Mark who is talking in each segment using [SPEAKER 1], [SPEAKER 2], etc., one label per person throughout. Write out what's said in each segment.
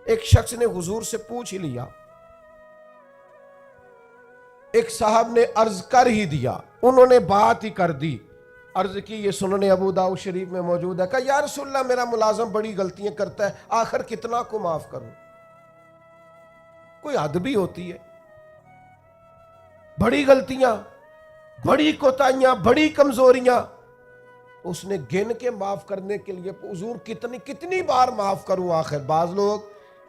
[SPEAKER 1] ایک شخص نے حضور سے پوچھ ہی لیا، ایک صاحب نے عرض کر ہی دیا، انہوں نے بات ہی کر دی، عرض کی، یہ سنن ابو داؤد شریف میں موجود ہے، کہا یا رسول اللہ میرا ملازم بڑی غلطیاں کرتا ہے، آخر کتنا کو معاف کروں؟ کوئی حد بھی ہوتی ہے، بڑی غلطیاں، بڑی کوتاہیاں، بڑی کمزوریاں اس نے گن کے معاف کرنے کے لیے، حضور کتنی بار معاف کروں؟ آخر بعض لوگ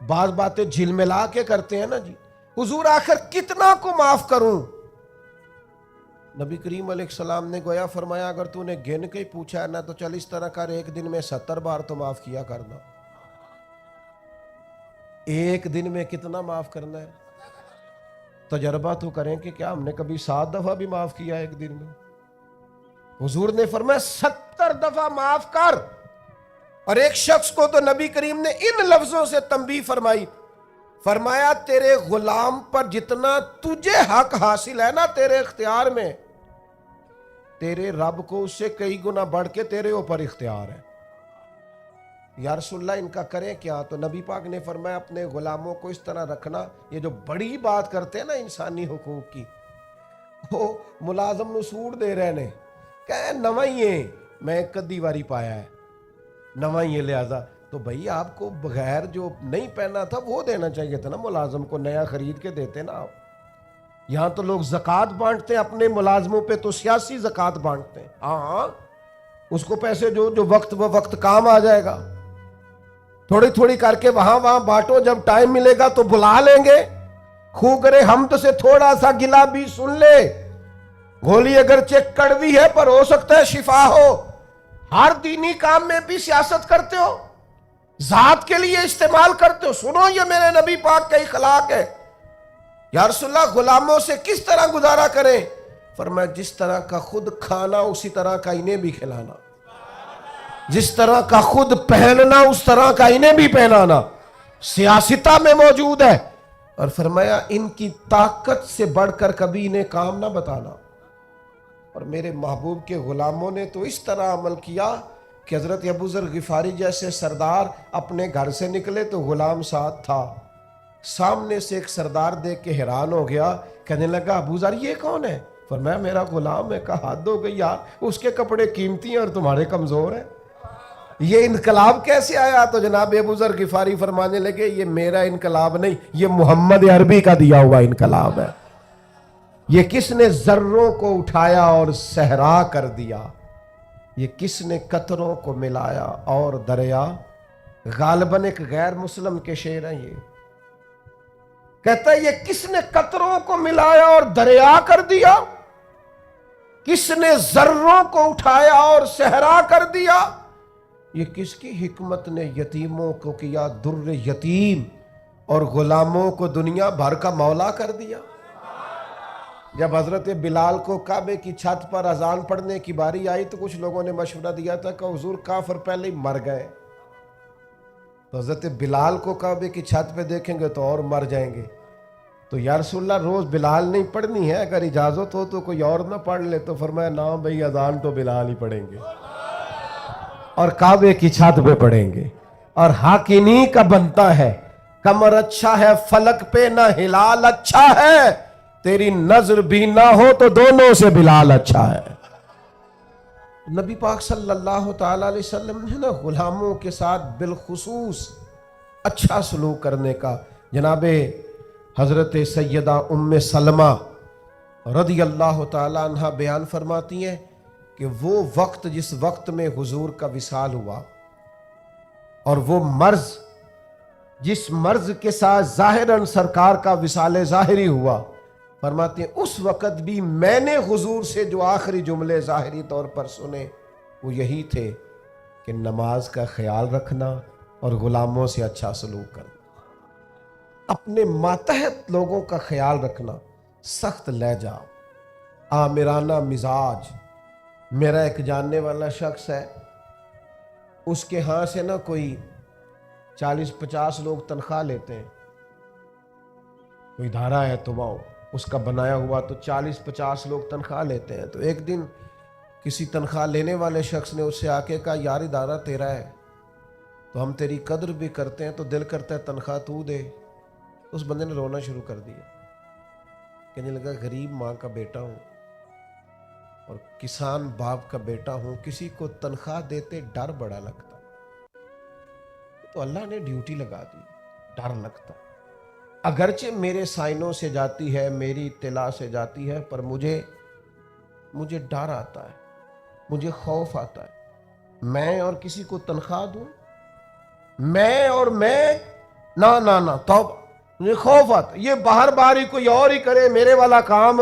[SPEAKER 1] بعض باتیں جھلملا کے کرتے ہیں نا جی، حضور آخر کتنا کو معاف کروں؟ نبی کریم علیہ السلام نے گویا فرمایا، اگر تو نے گن کے ہی پوچھا ہے نا تو چل اس طرح کر، ایک دن میں 70 بار تو معاف کیا کرنا۔ ایک دن میں کتنا معاف کرنا ہے؟ تجربہ تو کریں کہ کیا ہم نے کبھی 7 دفعہ بھی معاف کیا ایک دن میں؟ حضور نے فرمایا 70 دفعہ معاف کر۔ اور ایک شخص کو تو نبی کریم نے ان لفظوں سے تنبیہ فرمائی، فرمایا تیرے غلام پر جتنا تجھے حق حاصل ہے نا تیرے اختیار میں، تیرے رب کو اس سے کئی گنا بڑھ کے تیرے اوپر اختیار ہے۔ یا رسول اللہ ان کا کریں کیا؟ تو نبی پاک نے فرمایا اپنے غلاموں کو اس طرح رکھنا، یہ جو بڑی بات کرتے ہیں نا انسانی حقوق کی، وہ ملازم نو سوٹ دے رہے نے، کہ نوائیں میں کدی واری پایا ہے، نوائیں لہذا تو بھئی آپ کو بغیر جو نہیں پہنا تھا وہ دینا چاہیے تھا نا، ملازم کو نیا خرید کے دیتے نا آپ۔ یہاں تو لوگ زکوٰۃ بانٹتے ہیں اپنے ملازموں پہ، تو سیاسی زکوٰۃ بانٹتے ہیں، ہاں اس کو پیسے جو وقت کام آ جائے گا، تھوڑی تھوڑی کر کے وہاں بانٹو، جب ٹائم ملے گا تو بلا لیں گے۔ خوگرے حمد سے تھوڑا سا گلا بھی سن لے، گولی اگرچہ کڑوی ہے پر ہو سکتا ہے شفا ہو۔ ہر دینی کام میں بھی سیاست کرتے ہو، ذات کے لیے استعمال کرتے ہو، سنو یہ میرے نبی پاک کا اخلاق ہے۔ یا رسول اللہ غلاموں سے کس طرح گزارا کریں؟ فرمایا جس طرح کا خود کھانا اسی طرح کا انہیں بھی کھلانا، جس طرح کا خود پہننا اس طرح کا انہیں بھی پہنانا، سیاستہ میں موجود ہے۔ اور فرمایا ان کی طاقت سے بڑھ کر کبھی انہیں کام نہ بتانا۔ اور میرے محبوب کے غلاموں نے تو اس طرح عمل کیا کہ حضرت ابو ذر غفاری جیسے سردار اپنے گھر سے نکلے تو غلام ساتھ تھا، سامنے سے ایک سردار دیکھ کے حیران ہو گیا، کہنے لگا ابو ذر یہ کون ہے؟ فرمایا میرا غلام ہے۔ کہا حد ہو گئی یار، اس کے کپڑے قیمتی ہیں اور تمہارے کمزور ہیں، یہ انقلاب کیسے آیا؟ تو جناب ابو ذر غفاری فرمانے لگے یہ میرا انقلاب نہیں، یہ محمد عربی کا دیا ہوا انقلاب ہے۔ یہ کس نے ذروں کو اٹھایا اور صحرا کر دیا، یہ کس نے قطروں کو ملایا اور دریا۔ غالباً ایک غیر مسلم کے شعر ہیں، یہ کہتا ہے یہ کس نے قطروں کو ملایا اور دریا کر دیا، کس نے ذروں کو اٹھایا اور صحرا کر دیا، یہ کس کی حکمت نے یتیموں کو کیا در یتیم اور غلاموں کو دنیا بھر کا مولا کر دیا۔ جب حضرت بلال کو کعبے کی چھت پر اذان پڑھنے کی باری آئی تو کچھ لوگوں نے مشورہ دیا تھا کہ حضور کافر پہلے ہی مر گئے، تو حضرت بلال کو کعبے کی چھت پہ دیکھیں گے تو اور مر جائیں گے، تو یا رسول اللہ روز بلال نہیں پڑھنی ہے، اگر اجازت ہو تو کوئی اور نہ پڑھ لے۔ تو فرمایا نا بھئی اذان تو بلال ہی پڑھیں گے اور کعبے کی چھت پہ پڑھیں گے، اور حق انہی کا بنتا ہے۔ کمر اچھا ہے فلک پہ نہ ہلال اچھا ہے، تیری نظر بھی نہ ہو تو دونوں سے بلال اچھا ہے۔ نبی پاک صلی اللہ تعالیٰ علیہ وسلم نے نا غلاموں کے ساتھ بالخصوص اچھا سلوک کرنے کا، جناب حضرت سیدہ ام سلمہ رضی اللہ تعالیٰ عنہ بیان فرماتی ہیں کہ وہ وقت جس وقت میں حضور کا وصال ہوا اور وہ مرض جس مرض کے ساتھ ظاہراً سرکار کا وصال ظاہری ہوا، فرماتے ہیں اس وقت بھی میں نے حضور سے جو آخری جملے ظاہری طور پر سنے وہ یہی تھے کہ نماز کا خیال رکھنا اور غلاموں سے اچھا سلوک کرنا، اپنے ماتحت لوگوں کا خیال رکھنا، سخت لہجہ، آمرانہ مزاج۔ میرا ایک جاننے والا شخص ہے، اس کے ہاں سے نا کوئی 40-50 لوگ تنخواہ لیتے ہیں، کوئی ادارہ ہے تو وہ اس کا بنایا ہوا، تو 40-50 لوگ تنخواہ لیتے ہیں۔ تو ایک دن کسی تنخواہ لینے والے شخص نے اس سے آ کے کہا یار ادارہ تیرا ہے، تو ہم تیری قدر بھی کرتے ہیں تو دل کرتا ہے تنخواہ تو دے. اس بندے نے رونا شروع کر دیا, کہنے لگا غریب ماں کا بیٹا ہوں اور کسان باپ کا بیٹا ہوں, کسی کو تنخواہ دیتے ڈر بڑا لگتا, تو اللہ نے ڈیوٹی لگا دی, ڈر لگتا. اگرچہ میرے سائنوں سے جاتی ہے, میری اطلاع سے جاتی ہے, پر مجھے ڈر آتا ہے, مجھے خوف آتا ہے. میں اور کسی کو تنخواہ دوں, میں نہ توبہ, مجھے خوف آتا. یہ باہر ہی کوئی اور ہی کرے, میرے والا کام.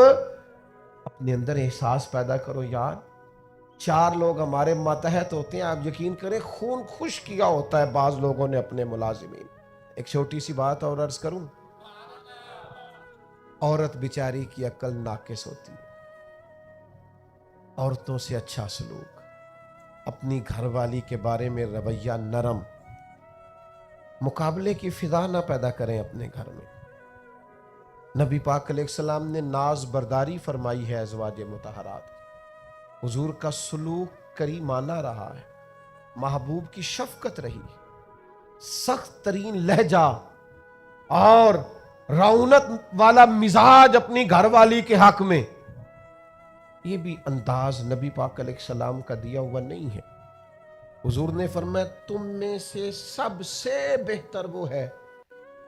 [SPEAKER 1] اپنے اندر احساس پیدا کرو, یار 4 لوگ ہمارے ماتحت ہوتے ہیں, آپ یقین کریں خون خوش کیا ہوتا ہے بعض لوگوں نے اپنے ملازمین. ایک چھوٹی سی بات اور عرض کروں, عورت بیچاری کی عقل ناقص ہوتی ہے. عورتوں سے اچھا سلوک, اپنی گھر والی کے بارے میں رویہ نرم, مقابلے کی فضا نہ پیدا کریں اپنے گھر میں. نبی پاک علیہ السلام نے ناز برداری فرمائی ہے ازواج مطہرات. حضور کا سلوک کریمانہ رہا ہے, محبوب کی شفقت رہی, سخت ترین لہجہ اور رعونت والا مزاج اپنی گھر والی کے حق میں. یہ بھی انداز نبی پاک علیہ السلام کا دیا ہوا نہیں ہے. حضور نے فرمایا تم میں سے سب سے بہتر وہ ہے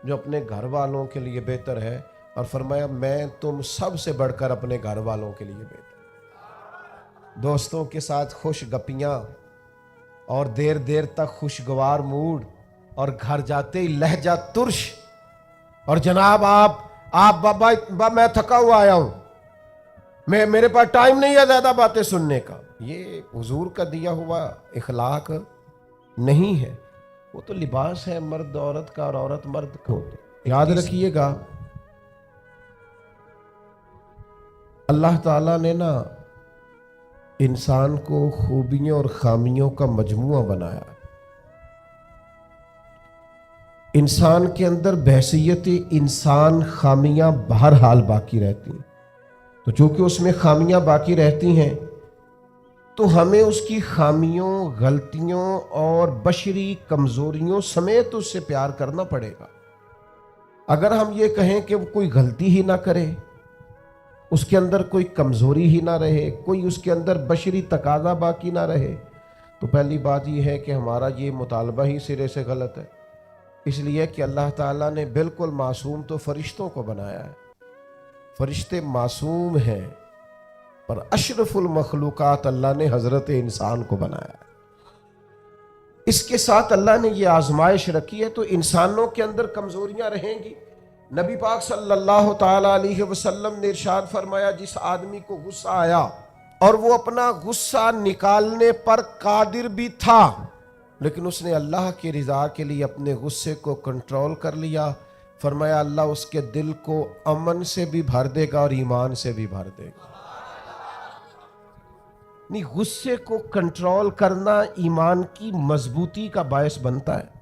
[SPEAKER 1] جو اپنے گھر والوں کے لیے بہتر ہے, اور فرمایا میں تم سب سے بڑھ کر اپنے گھر والوں کے لیے بہتر. دوستوں کے ساتھ خوش گپیاں اور دیر تک خوشگوار موڈ, اور گھر جاتے ہی لہجہ ترش, اور جناب آپ بابا میں تھکا ہوا آیا ہوں, میرے پاس ٹائم نہیں ہے زیادہ باتیں سننے کا. یہ حضور کا دیا ہوا اخلاق نہیں ہے. وہ تو لباس ہے مرد عورت کا, اور عورت مرد کا. یاد رکھیے گا اللہ تعالیٰ نے نا انسان کو خوبیوں اور خامیوں کا مجموعہ بنایا. انسان کے اندر بحیثیت انسان خامیاں بہرحال باقی رہتی ہیں, تو چونکہ اس میں خامیاں باقی رہتی ہیں تو ہمیں اس کی خامیوں, غلطیوں اور بشری کمزوریوں سمیت اس سے پیار کرنا پڑے گا. اگر ہم یہ کہیں کہ وہ کوئی غلطی ہی نہ کرے, اس کے اندر کوئی کمزوری ہی نہ رہے, کوئی اس کے اندر بشری تقاضا باقی نہ رہے, تو پہلی بات یہ ہے کہ ہمارا یہ مطالبہ ہی سرے سے غلط ہے. اس لیے کہ اللہ تعالیٰ نے بالکل معصوم تو فرشتوں کو بنایا ہے, فرشتے معصوم ہیں, پر اشرف المخلوقات اللہ نے حضرت انسان کو بنایا ہے. اس کے ساتھ اللہ نے یہ آزمائش رکھی ہے, تو انسانوں کے اندر کمزوریاں رہیں گی. نبی پاک صلی اللہ تعالی علیہ وسلم نے ارشاد فرمایا جس آدمی کو غصہ آیا اور وہ اپنا غصہ نکالنے پر قادر بھی تھا, لیکن اس نے اللہ کی رضا کے لیے اپنے غصے کو کنٹرول کر لیا, فرمایا اللہ اس کے دل کو امن سے بھی بھر دے گا اور ایمان سے بھی بھر دے گا. نہیں, غصے کو کنٹرول کرنا ایمان کی مضبوطی کا باعث بنتا ہے.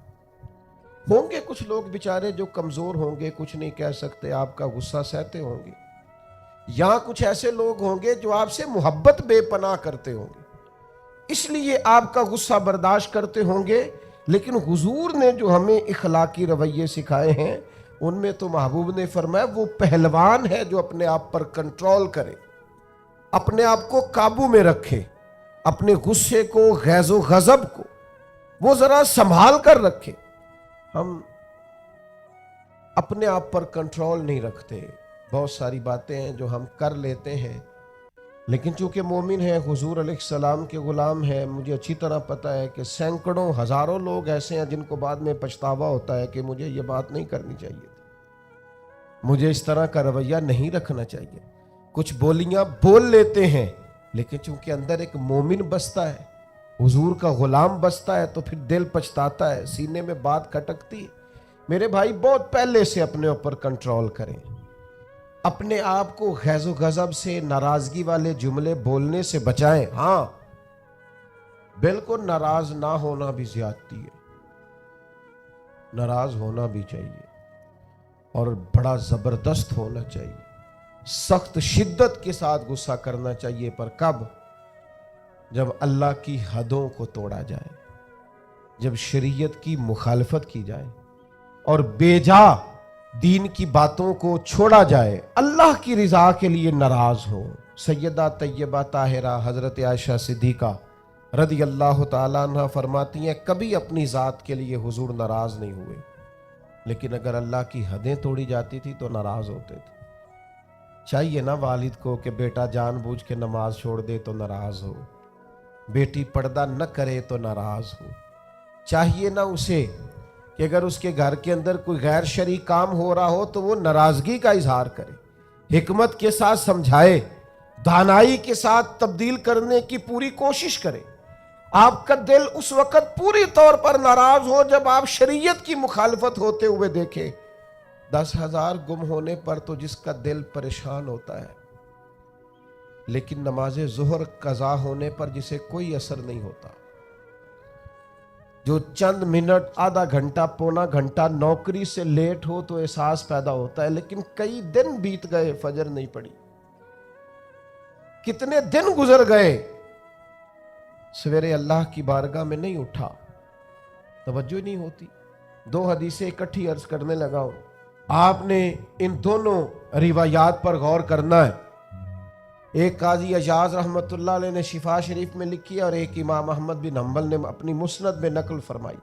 [SPEAKER 1] ہوں گے کچھ لوگ بیچارے جو کمزور ہوں گے, کچھ نہیں کہہ سکتے, آپ کا غصہ سہتے ہوں گے. یا کچھ ایسے لوگ ہوں گے جو آپ سے محبت بے پناہ کرتے ہوں گے, اس لیے آپ کا غصہ برداشت کرتے ہوں گے. لیکن حضور نے جو ہمیں اخلاقی رویے سکھائے ہیں ان میں تو محبوب نے فرمایا وہ پہلوان ہے جو اپنے آپ پر کنٹرول کرے, اپنے آپ کو قابو میں رکھے, اپنے غصے کو, غیظ و غضب کو وہ ذرا سنبھال کر رکھے. ہم اپنے آپ پر کنٹرول نہیں رکھتے, بہت ساری باتیں ہیں جو ہم کر لیتے ہیں, لیکن چونکہ مومن ہیں, حضور علیہ السلام کے غلام ہیں, مجھے اچھی طرح پتہ ہے کہ سینکڑوں ہزاروں لوگ ایسے ہیں جن کو بعد میں پچھتاوا ہوتا ہے کہ مجھے یہ بات نہیں کرنی چاہیے تھی, مجھے اس طرح کا رویہ نہیں رکھنا چاہیے. کچھ بولیاں بول لیتے ہیں, لیکن چونکہ اندر ایک مومن بستا ہے, حضور کا غلام بستا ہے, تو پھر دل پچھتاتا ہے, سینے میں بات کھٹکتی ہے. میرے بھائی بہت پہلے سے اپنے اوپر کنٹرول کریں, اپنے آپ کو غیظ و غضب سے, ناراضگی والے جملے بولنے سے بچائیں. ہاں بالکل ناراض نہ ہونا بھی زیادتی ہے, ناراض ہونا بھی چاہیے اور بڑا زبردست ہونا چاہیے, سخت شدت کے ساتھ غصہ کرنا چاہیے, پر کب؟ جب اللہ کی حدوں کو توڑا جائے, جب شریعت کی مخالفت کی جائے اور بیجا دین کی باتوں کو چھوڑا جائے، اللہ کی رضا کے لیے ناراض ہو۔ سیدہ طیبہ طاہرہ حضرت عائشہ صدیقہ رضی اللہ تعالیٰ عنہ فرماتی ہیں کبھی اپنی ذات کے لیے حضور ناراض نہیں ہوئے، لیکن اگر اللہ کی حدیں توڑی جاتی تھی تو ناراض ہوتے تھے۔ چاہیے نا والد کو کہ بیٹا جان بوجھ کے نماز چھوڑ دے تو ناراض ہو، بیٹی پردہ نہ کرے تو ناراض ہو۔ چاہیے نا اسے کہ اگر اس کے گھر کے اندر کوئی غیر شرعی کام ہو رہا ہو تو وہ ناراضگی کا اظہار کرے، حکمت کے ساتھ سمجھائے، دانائی کے ساتھ تبدیل کرنے کی پوری کوشش کرے۔ آپ کا دل اس وقت پوری طور پر ناراض ہو جب آپ شریعت کی مخالفت ہوتے ہوئے دیکھیں۔ 10,000 گم ہونے پر تو جس کا دل پریشان ہوتا ہے، لیکن نماز ظہر قضا ہونے پر جسے کوئی اثر نہیں ہوتا، جو چند منٹ، آدھا گھنٹہ، پونا گھنٹہ نوکری سے لیٹ ہو تو احساس پیدا ہوتا ہے، لیکن کئی دن بیت گئے فجر نہیں پڑی، کتنے دن گزر گئے سویرے اللہ کی بارگاہ میں نہیں اٹھا، توجہ نہیں ہوتی۔ 2 حدیثیں اکٹھی عرض کرنے لگا ہوں، آپ نے ان دونوں روایات پر غور کرنا ہے۔ ایک قاضی اجاز رحمت اللہ علیہ نے شفا شریف میں لکھی اور ایک امام احمد بن حنبل نے اپنی مسند میں نقل فرمائی۔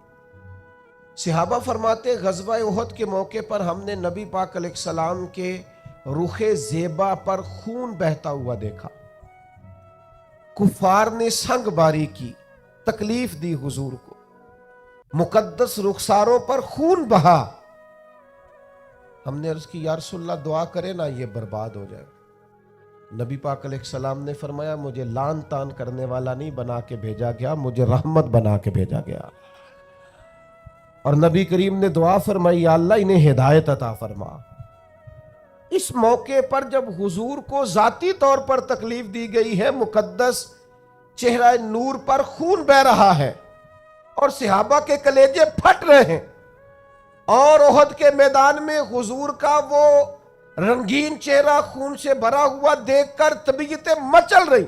[SPEAKER 1] صحابہ فرماتے غزوہ احد کے موقع پر ہم نے نبی پاک علیہ السلام کے رخ زیبا پر خون بہتا ہوا دیکھا، کفار نے سنگ باری کی، تکلیف دی حضور کو، مقدس رخساروں پر خون بہا۔ ہم نے عرض کی یا رسول اللہ دعا کرے نا یہ برباد ہو جائے۔ نبی پاک علیہ السلام نے فرمایا مجھے لان تان کرنے والا نہیں بنا کے بھیجا گیا، مجھے رحمت بنا کے بھیجا گیا۔ اور نبی کریم نے دعا فرمائی یا اللہ انہیں ہدایت عطا فرما۔ اس موقع پر جب حضور کو ذاتی طور پر تکلیف دی گئی ہے، مقدس چہرہ نور پر خون بہ رہا ہے اور صحابہ کے کلیجے پھٹ رہے ہیں، اور احد کے میدان میں حضور کا وہ رنگین چہرہ خون سے بھرا ہوا دیکھ کر طبیعتیں مچل رہی،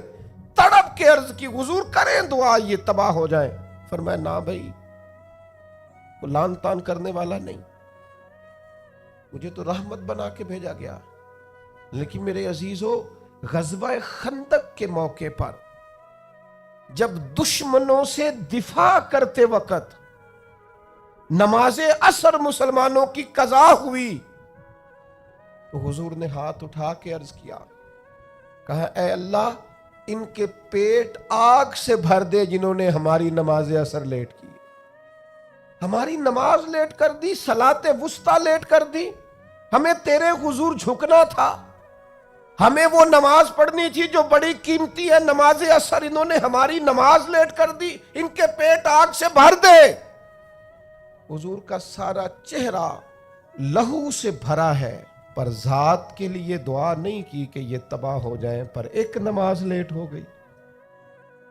[SPEAKER 1] تڑپ کے عرض کی حضور کریں دعا یہ تباہ ہو جائے۔ فرمایا نا بھائی، وہ لان تان کرنے والا نہیں، مجھے تو رحمت بنا کے بھیجا گیا۔ لیکن میرے عزیزو، غزوہ خندق کے موقع پر جب دشمنوں سے دفاع کرتے وقت نماز عصر مسلمانوں کی قضا ہوئی تو حضور نے ہاتھ اٹھا کے عرض کیا، کہا اے اللہ ان کے پیٹ آگ سے بھر دے جنہوں نے ہماری نماز عصر لیٹ کی، ہماری نماز لیٹ کر دی، صلاۃ وسطیٰ لیٹ کر دی۔ ہمیں تیرے حضور جھکنا تھا، ہمیں وہ نماز پڑھنی تھی جو بڑی قیمتی ہے، نماز عصر انہوں نے ہماری نماز لیٹ کر دی، ان کے پیٹ آگ سے بھر دے۔ حضور کا سارا چہرہ لہو سے بھرا ہے، پر ذات کے لیے دعا نہیں کی کہ یہ تباہ ہو جائیں، پر ایک نماز لیٹ ہو گئی۔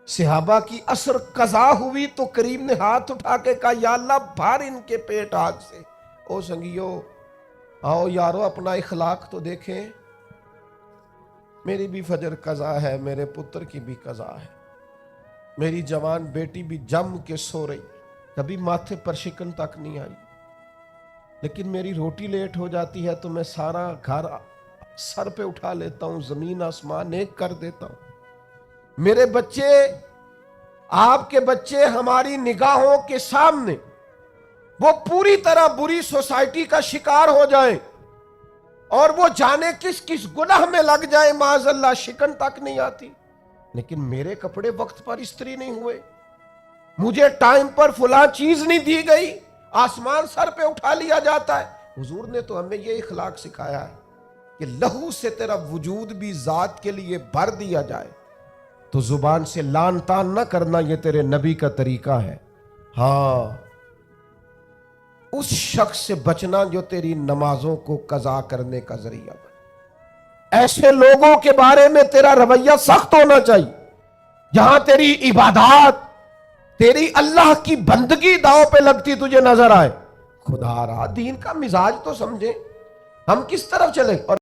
[SPEAKER 1] صحابہ کی عصر قضا ہوئی تو کریم نے ہاتھ اٹھا کے کہا یا اللہ بھر ان کے پیٹ آگ سے۔ او سنگیو، آؤ یارو اپنا اخلاق تو دیکھیں، میری بھی فجر قضا ہے، میرے پتر کی بھی قضا ہے، میری جوان بیٹی بھی جم کے سو رہی، کبھی ماتھے پر شکن تک نہیں آئی، لیکن میری روٹی لیٹ ہو جاتی ہے تو میں سارا گھر سر پہ اٹھا لیتا ہوں، زمین آسمان ایک کر دیتا ہوں۔ میرے بچے، آپ کے بچے ہماری نگاہوں کے سامنے وہ پوری طرح بری سوسائٹی کا شکار ہو جائیں اور وہ جانے کس کس گناہ میں لگ جائیں، معاذ اللہ شکن تک نہیں آتی، لیکن میرے کپڑے وقت پر استری نہیں ہوئے، مجھے ٹائم پر فلاں چیز نہیں دی گئی، آسمان سر پہ اٹھا لیا جاتا ہے۔ حضور نے تو ہمیں یہ اخلاق سکھایا ہے کہ لہو سے تیرا وجود بھی ذات کے لیے بھر دیا جائے تو زبان سے لان تان نہ کرنا، یہ تیرے نبی کا طریقہ ہے۔ ہاں، اس شخص سے بچنا جو تیری نمازوں کو قضا کرنے کا ذریعہ بنے۔ ایسے لوگوں کے بارے میں تیرا رویہ سخت ہونا چاہیے، جہاں تیری عبادات، تیری اللہ کی بندگی داؤ پہ لگتی تجھے نظر آئے۔ خدا را دین کا مزاج تو سمجھیں، ہم کس طرف چلے۔ اور